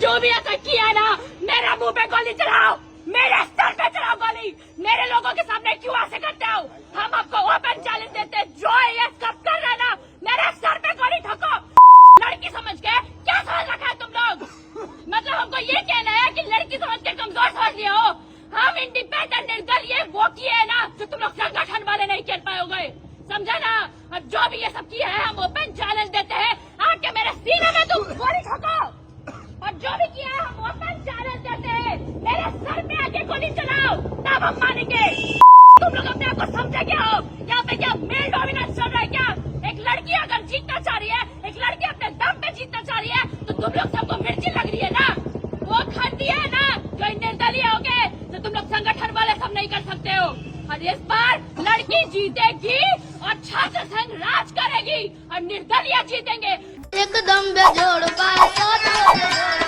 जो भी ऐसा किया ना, मेरे मुंह पे गोली चलाओ, मेरे सर पे चलाओ गोली। मेरे लोगों के सामने क्यों ऐसे करते हो? हम आपको ओपन चैलेंज देते, जो ये सब कर रहे ना, मेरे सर पे गोली ठोको। लड़की समझ के क्या समझ रखा है तुम लोग? मतलब हमको ये कहना है कि लड़की समझ के कमजोर समझ लिया हो? हम इंडिपेंडेंट निर्दलीय वो किए ना जो तुम लोग संगठन वाले नहीं कर पाओगे, समझा ना? और जो भी ये सब किया है, हम ओपन चैलेंज देते हैं, आके मेरे सीने में तुम गोली ठोको। और जो भी किया है, हम ओपन चैलेंज देते हैं, मेरे सर पे आके गोली चलाओ, तब हम मानेंगे। तुम लोग अपने आप को समझे क्या हो? यहाँ पे क्या मेल डोमिनेंस चल रहा है क्या? एक लड़की अगर जीतना चाह रही है, एक लड़की अपने दम पे जीतना चाह रही है, तो तुम लोग सबको मिर्ची लग रही है ना? वो खंडी है ना जो निर्दलीय हो गए, तो तुम लोग संगठन वाले सब नहीं कर सकते हो। और इस बार लड़की जीतेगी और छात्र संघ राज करेगी और निर्दलीय जीतेंगे। एकदम बेजोड़ पाए